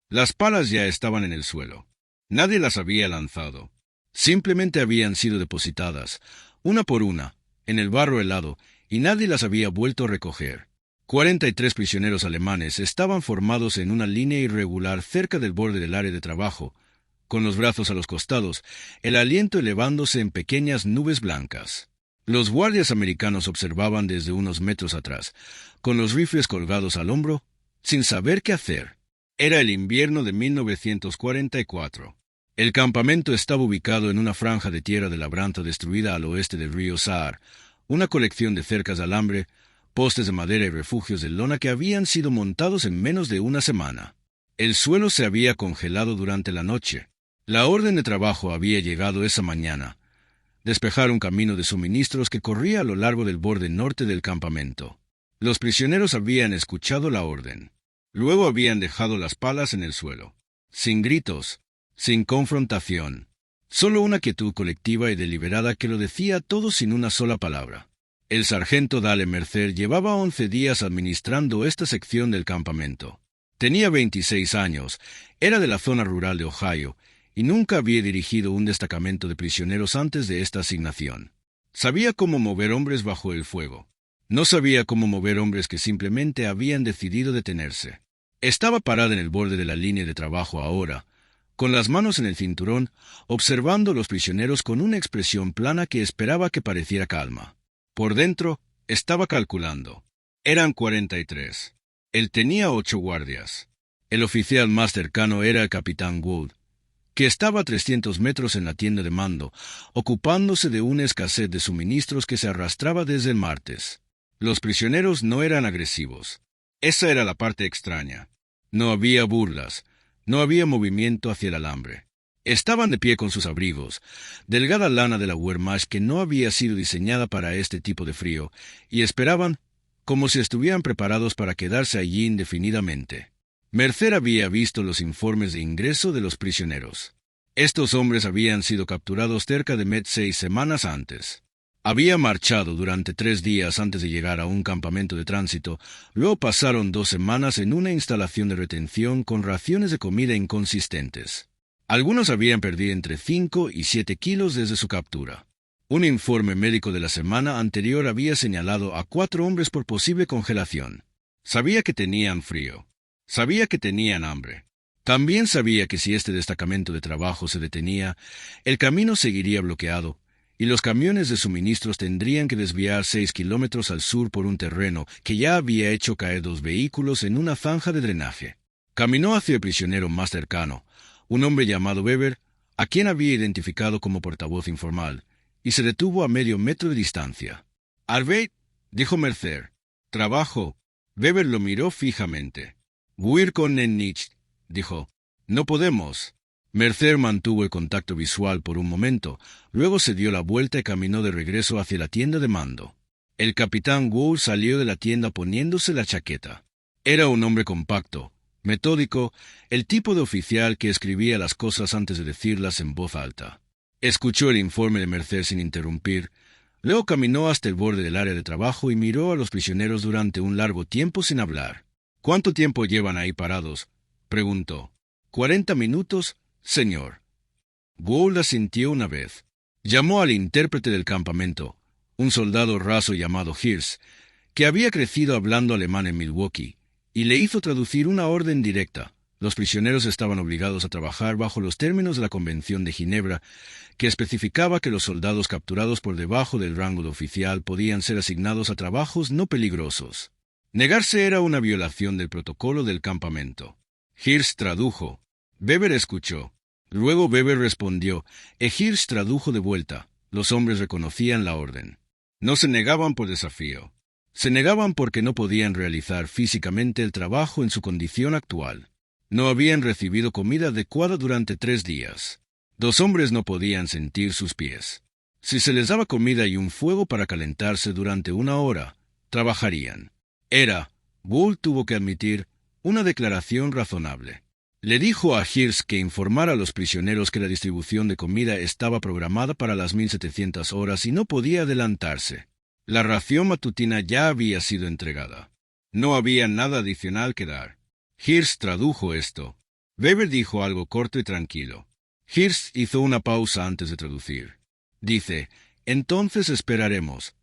Las palas ya estaban en el suelo. Nadie las había lanzado. Simplemente habían sido depositadas, una por una, en el barro helado, y nadie las había vuelto a recoger. 43 prisioneros alemanes estaban formados en una línea irregular cerca del borde del área de trabajo, con los brazos a los costados, el aliento elevándose en pequeñas nubes blancas. Los guardias americanos observaban desde unos metros atrás, con los rifles colgados al hombro, sin saber qué hacer. Era el invierno de 1944. El campamento estaba ubicado en una franja de tierra de labranza destruida al oeste del río Saar, una colección de cercas de alambre, postes de madera y refugios de lona que habían sido montados en menos de una semana. El suelo se había congelado durante la noche. La orden de trabajo había llegado esa mañana: despejar un camino de suministros que corría a lo largo del borde norte del campamento. Los prisioneros habían escuchado la orden. Luego habían dejado las palas en el suelo. Sin gritos, sin confrontación. Solo una quietud colectiva y deliberada que lo decía todo sin una sola palabra. El sargento Dale Mercer llevaba 11 días administrando esta sección del campamento. Tenía 26 años, era de la zona rural de Ohio, y nunca había dirigido un destacamento de prisioneros antes de esta asignación. Sabía cómo mover hombres bajo el fuego. No sabía cómo mover hombres que simplemente habían decidido detenerse. Estaba parada en el borde de la línea de trabajo ahora, con las manos en el cinturón, observando a los prisioneros con una expresión plana que esperaba que pareciera calma. Por dentro, estaba calculando. Eran 43. Él tenía 8 guardias. El oficial más cercano era el capitán Wood, que estaba a 300 metros en la tienda de mando, ocupándose de una escasez de suministros que se arrastraba desde el martes. Los prisioneros no eran agresivos. Esa era la parte extraña. No había burlas, no había movimiento hacia el alambre. Estaban de pie con sus abrigos, delgada lana de la Wehrmacht que no había sido diseñada para este tipo de frío, y esperaban como si estuvieran preparados para quedarse allí indefinidamente. Mercer había visto los informes de ingreso de los prisioneros. Estos hombres habían sido capturados cerca de Metz 6 semanas antes. Había marchado durante 3 días antes de llegar a un campamento de tránsito, luego pasaron 2 semanas en una instalación de retención con raciones de comida inconsistentes. Algunos habían perdido entre 5 y 7 kilos desde su captura. Un informe médico de la semana anterior había señalado a 4 hombres por posible congelación. Sabía que tenían frío. Sabía que tenían hambre. También sabía que si este destacamento de trabajo se detenía, el camino seguiría bloqueado, y los camiones de suministros tendrían que desviar 6 kilómetros al sur por un terreno que ya había hecho caer 2 vehículos en una zanja de drenaje. Caminó hacia el prisionero más cercano, un hombre llamado Weber, a quien había identificado como portavoz informal, y se detuvo a medio metro de distancia. «Arbeit», dijo Mercer. «Trabajo». Weber lo miró fijamente. «Wir können nicht», dijo. «No podemos». Mercer mantuvo el contacto visual por un momento, luego se dio la vuelta y caminó de regreso hacia la tienda de mando. El capitán Wood salió de la tienda poniéndose la chaqueta. Era un hombre compacto, metódico, el tipo de oficial que escribía las cosas antes de decirlas en voz alta. Escuchó el informe de Mercer sin interrumpir, luego caminó hasta el borde del área de trabajo y miró a los prisioneros durante un largo tiempo sin hablar. «¿Cuánto tiempo llevan ahí parados?», preguntó. «40 minutos, señor». Wood asintió una vez. Llamó al intérprete del campamento, un soldado raso llamado Hirsch, que había crecido hablando alemán en Milwaukee, y le hizo traducir una orden directa. Los prisioneros estaban obligados a trabajar bajo los términos de la Convención de Ginebra, que especificaba que los soldados capturados por debajo del rango de oficial podían ser asignados a trabajos no peligrosos. Negarse era una violación del protocolo del campamento. Hirsch tradujo. Weber escuchó. Luego Weber respondió, y Hirsch tradujo de vuelta. Los hombres reconocían la orden. No se negaban por desafío. Se negaban porque no podían realizar físicamente el trabajo en su condición actual. No habían recibido comida adecuada durante 3 días. 2 hombres no podían sentir sus pies. Si se les daba comida y un fuego para calentarse durante 1 hora, trabajarían. Era, Wood tuvo que admitir, una declaración razonable. Le dijo a Hirsch que informara a los prisioneros que la distribución de comida estaba programada para las 1700 horas y no podía adelantarse. La ración matutina ya había sido entregada. No había nada adicional que dar. Hirsch tradujo esto. Weber dijo algo corto y tranquilo. Hirsch hizo una pausa antes de traducir. Dice, entonces esperaremos.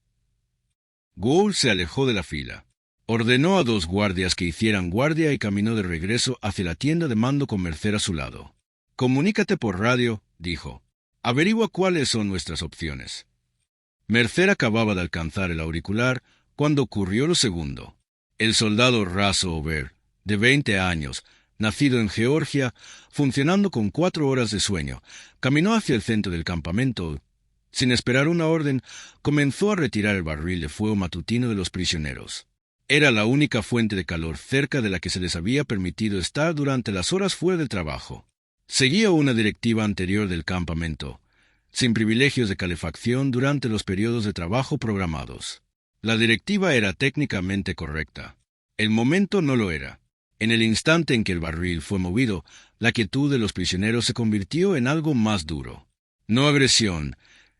Gould se alejó de la fila. Ordenó a 2 guardias que hicieran guardia y caminó de regreso hacia la tienda de mando con Mercer a su lado. Comunícate por radio, dijo. Averigua cuáles son nuestras opciones. Mercer acababa de alcanzar el auricular cuando ocurrió lo segundo. El soldado raso Ober, de 20 años, nacido en Georgia, funcionando con 4 horas de sueño, caminó hacia el centro del campamento. Sin esperar una orden, comenzó a retirar el barril de fuego matutino de los prisioneros. Era la única fuente de calor cerca de la que se les había permitido estar durante las horas fuera del trabajo. Seguía una directiva anterior del campamento, sin privilegios de calefacción durante los periodos de trabajo programados. La directiva era técnicamente correcta. El momento no lo era. En el instante en que el barril fue movido, la quietud de los prisioneros se convirtió en algo más duro. No agresión,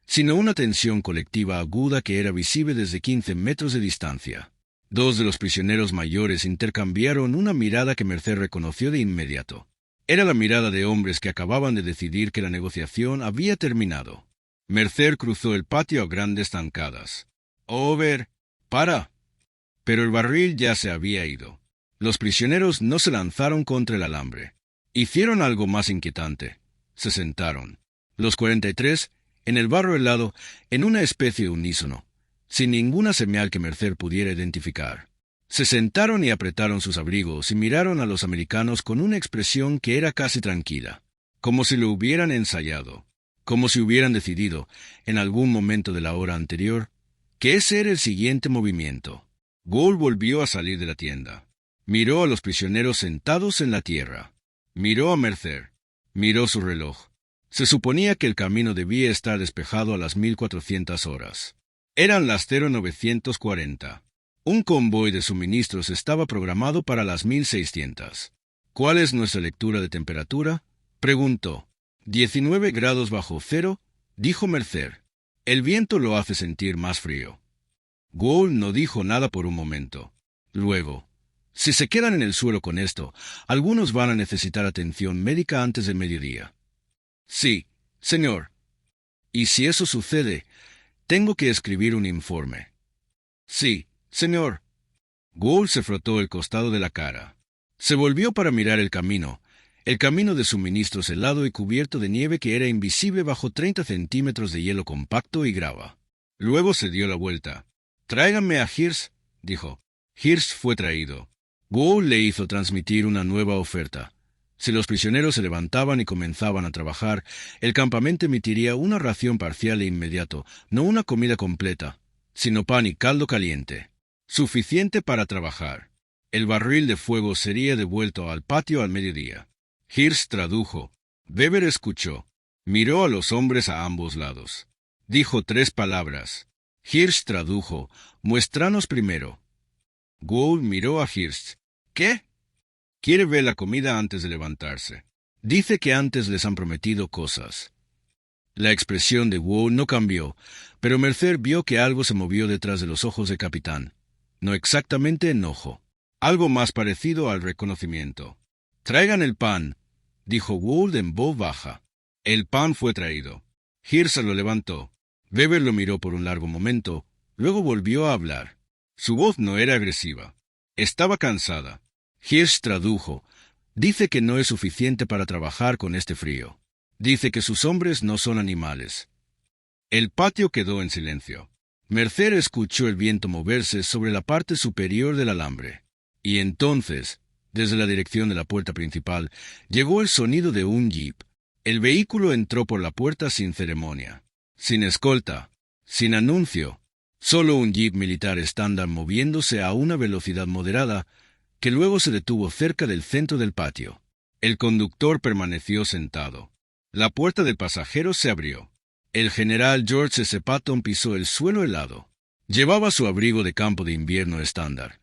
sino una tensión colectiva aguda que era visible desde 15 metros de distancia. 2 de los prisioneros mayores intercambiaron una mirada que Mercer reconoció de inmediato. Era la mirada de hombres que acababan de decidir que la negociación había terminado. Mercer cruzó el patio a grandes zancadas. «Over, para». Pero el barril ya se había ido. Los prisioneros no se lanzaron contra el alambre. Hicieron algo más inquietante. Se sentaron. Los 43, en el barro helado, en una especie de unísono, sin ninguna señal que Mercer pudiera identificar. Se sentaron y apretaron sus abrigos y miraron a los americanos con una expresión que era casi tranquila, como si lo hubieran ensayado, como si hubieran decidido, en algún momento de la hora anterior, que ese era el siguiente movimiento. Gould volvió a salir de la tienda. Miró a los prisioneros sentados en la tierra. Miró a Mercer. Miró su reloj. Se suponía que el camino debía estar despejado a las 1400 horas. Eran las 0940. Un convoy de suministros estaba programado para las 1600. ¿Cuál es nuestra lectura de temperatura?, preguntó. 19 grados bajo cero, dijo Mercer. El viento lo hace sentir más frío. Gould no dijo nada por un momento. Luego, si se quedan en el suelo con esto, algunos van a necesitar atención médica antes del mediodía. Sí, señor. Y si eso sucede, tengo que escribir un informe. Sí, señor. Gould se frotó el costado de la cara. Se volvió para mirar el camino de suministros helado y cubierto de nieve que era invisible bajo 30 centímetros de hielo compacto y grava. Luego se dio la vuelta. «Tráiganme a Hirsch», dijo. Hirsch fue traído. Gould le hizo transmitir una nueva oferta. Si los prisioneros se levantaban y comenzaban a trabajar, el campamento emitiría una ración parcial e inmediato, no una comida completa, sino pan y caldo caliente, suficiente para trabajar. El barril de fuego sería devuelto al patio al mediodía. Hirsch tradujo. Weber escuchó. Miró a los hombres a ambos lados. Dijo 3 palabras. Hirsch tradujo. «Muéstranos primero». Gould miró a Hirsch. «¿Qué?» «Quiere ver la comida antes de levantarse. Dice que antes les han prometido cosas». La expresión de Gould no cambió, pero Mercer vio que algo se movió detrás de los ojos del capitán. No exactamente enojo. Algo más parecido al reconocimiento. «Traigan el pan», dijo Gould en voz baja. El pan fue traído. Hirsch lo levantó. Weber lo miró por un largo momento, luego volvió a hablar. Su voz no era agresiva. Estaba cansada. Hirsch tradujo. Dice que no es suficiente para trabajar con este frío. Dice que sus hombres no son animales. El patio quedó en silencio. Mercer escuchó el viento moverse sobre la parte superior del alambre. Y entonces, desde la dirección de la puerta principal, llegó el sonido de un jeep. El vehículo entró por la puerta sin ceremonia, sin escolta, sin anuncio. Solo un jeep militar estándar moviéndose a una velocidad moderada, que luego se detuvo cerca del centro del patio. El conductor permaneció sentado. La puerta del pasajero se abrió. El general George S. Patton pisó el suelo helado. Llevaba su abrigo de campo de invierno estándar,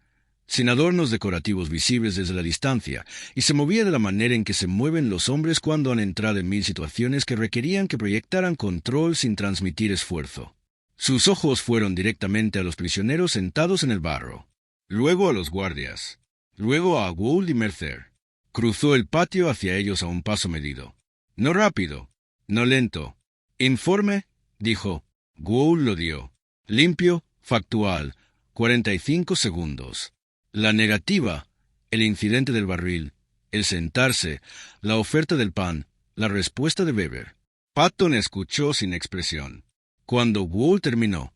sin adornos decorativos visibles desde la distancia, y se movía de la manera en que se mueven los hombres cuando han entrado en 1000 situaciones que requerían que proyectaran control sin transmitir esfuerzo. Sus ojos fueron directamente a los prisioneros sentados en el barro, luego a los guardias, luego a Gould y Mercer. Cruzó el patio hacia ellos a un paso medido. No rápido, no lento. Informe, dijo. Gould lo dio. Limpio, factual. 45 segundos. La negativa, el incidente del barril, el sentarse, la oferta del pan, la respuesta de Weber. Patton escuchó sin expresión. Cuando Gould terminó,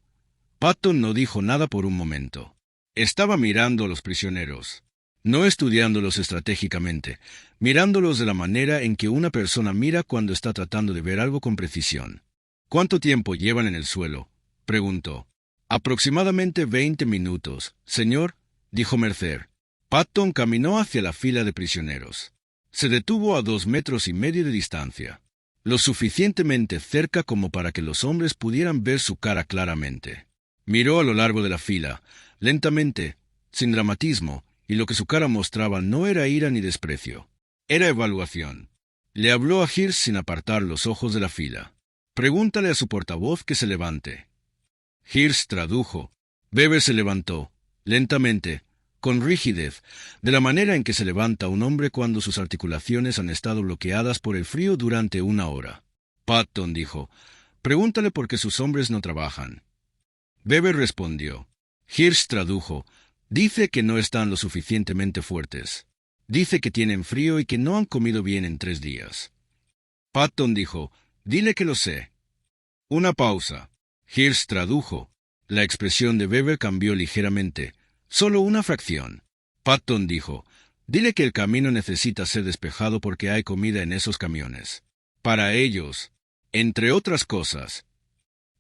Patton no dijo nada por un momento. Estaba mirando a los prisioneros, no estudiándolos estratégicamente, mirándolos de la manera en que una persona mira cuando está tratando de ver algo con precisión. ¿Cuánto tiempo llevan en el suelo?, preguntó. Aproximadamente 20 minutos, señor, dijo Mercer. Patton caminó hacia la fila de prisioneros. Se detuvo a 2,5 metros de distancia, lo suficientemente cerca como para que los hombres pudieran ver su cara claramente. Miró a lo largo de la fila, lentamente, sin dramatismo, y lo que su cara mostraba no era ira ni desprecio. Era evaluación. Le habló a Hirsch sin apartar los ojos de la fila. Pregúntale a su portavoz que se levante. Hirsch tradujo. Weber se levantó, lentamente, con rigidez, de la manera en que se levanta un hombre cuando sus articulaciones han estado bloqueadas por el frío durante 1 hora. Patton dijo, pregúntale por qué sus hombres no trabajan. Weber respondió. Hirsch tradujo. Dice que no están lo suficientemente fuertes. Dice que tienen frío y que no han comido bien en 3 días. Patton dijo, dile que lo sé. Una pausa. Hirsch tradujo. La expresión de Weber cambió ligeramente, solo una fracción. Patton dijo, dile que el camino necesita ser despejado porque hay comida en esos camiones. Para ellos, entre otras cosas.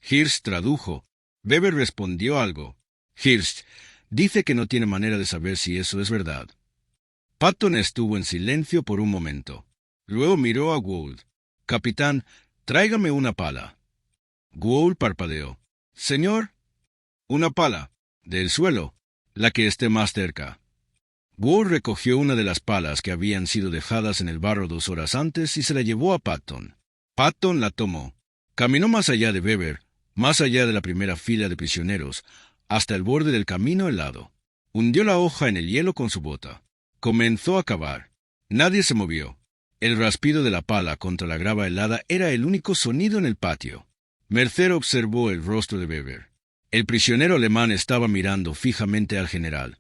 Hirsch tradujo. Weber respondió algo. Hirsch dice que no tiene manera de saber si eso es verdad. Patton estuvo en silencio por un momento. Luego miró a Gould. Capitán, tráigame una pala. Gould parpadeó. Señor, una pala. Del suelo. La que esté más cerca. Gould recogió una de las palas que habían sido dejadas en el barro 2 horas antes y se la llevó a Patton. Patton la tomó. Caminó más allá de Weber, más allá de la primera fila de prisioneros, hasta el borde del camino helado. Hundió la hoja en el hielo con su bota. Comenzó a cavar. Nadie se movió. El raspido de la pala contra la grava helada era el único sonido en el patio. Mercer observó el rostro de Weber. El prisionero alemán estaba mirando fijamente al general.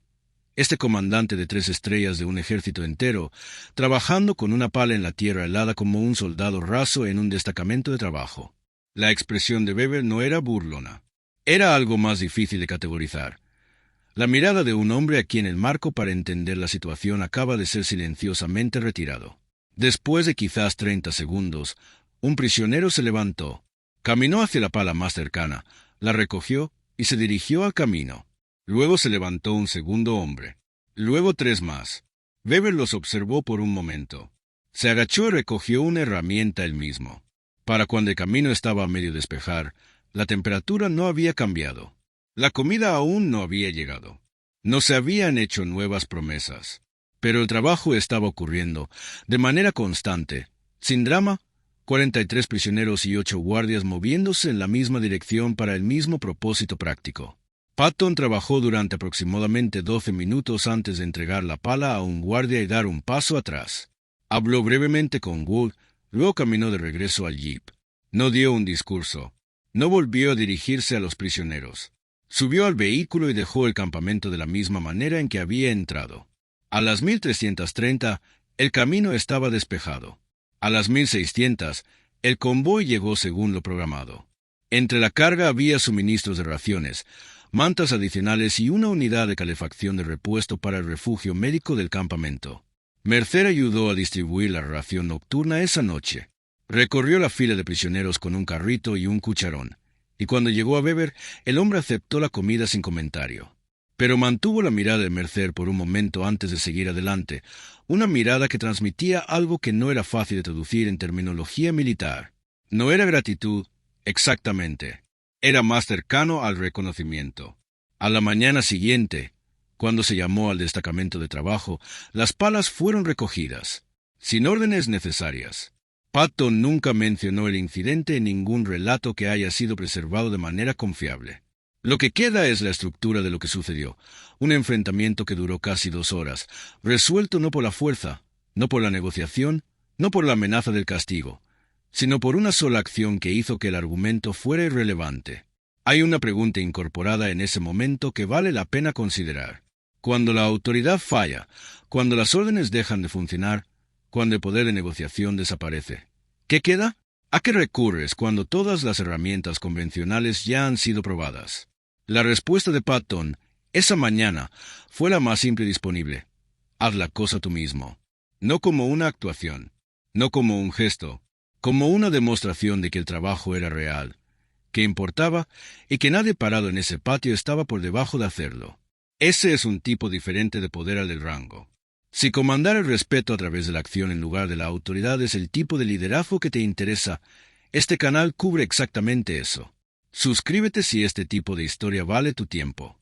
Este comandante de 3 estrellas de un ejército entero, trabajando con una pala en la tierra helada como un soldado raso en un destacamento de trabajo. La expresión de Weber no era burlona. Era algo más difícil de categorizar. La mirada de un hombre a quien el marco para entender la situación acaba de ser silenciosamente retirado. Después de quizás 30 segundos, un prisionero se levantó, caminó hacia la pala más cercana, la recogió y se dirigió al camino. Luego se levantó un segundo hombre. Luego 3 más. Weber los observó por un momento. Se agachó y recogió una herramienta él mismo. Para cuando el camino estaba a medio despejar, la temperatura no había cambiado. La comida aún no había llegado. No se habían hecho nuevas promesas. Pero el trabajo estaba ocurriendo, de manera constante, sin drama, 43 prisioneros y 8 guardias moviéndose en la misma dirección para el mismo propósito práctico. Patton trabajó durante aproximadamente 12 minutos antes de entregar la pala a un guardia y dar un paso atrás. Habló brevemente con Gould, luego caminó de regreso al jeep. No dio un discurso. No volvió a dirigirse a los prisioneros. Subió al vehículo y dejó el campamento de la misma manera en que había entrado. A las 1330, el camino estaba despejado. A las 1600, el convoy llegó según lo programado. Entre la carga había suministros de raciones, mantas adicionales y una unidad de calefacción de repuesto para el refugio médico del campamento. Mercer ayudó a distribuir la ración nocturna esa noche. Recorrió la fila de prisioneros con un carrito y un cucharón, y cuando llegó a Weber, el hombre aceptó la comida sin comentario. Pero mantuvo la mirada de Mercer por un momento antes de seguir adelante, una mirada que transmitía algo que no era fácil de traducir en terminología militar. No era gratitud, exactamente. Era más cercano al reconocimiento. A la mañana siguiente, cuando se llamó al destacamento de trabajo, las palas fueron recogidas, sin órdenes necesarias. Patton nunca mencionó el incidente en ningún relato que haya sido preservado de manera confiable. Lo que queda es la estructura de lo que sucedió, un enfrentamiento que duró casi 2 horas, resuelto no por la fuerza, no por la negociación, no por la amenaza del castigo, sino por una sola acción que hizo que el argumento fuera irrelevante. Hay una pregunta incorporada en ese momento que vale la pena considerar. Cuando la autoridad falla, cuando las órdenes dejan de funcionar, cuando el poder de negociación desaparece, ¿qué queda? ¿A qué recurres cuando todas las herramientas convencionales ya han sido probadas? La respuesta de Patton, esa mañana, fue la más simple disponible. Haz la cosa tú mismo. No como una actuación, no como un gesto, como una demostración de que el trabajo era real, que importaba y que nadie parado en ese patio estaba por debajo de hacerlo. Ese es un tipo diferente de poder al del rango. Si comandar el respeto a través de la acción en lugar de la autoridad es el tipo de liderazgo que te interesa, este canal cubre exactamente eso. Suscríbete si este tipo de historia vale tu tiempo.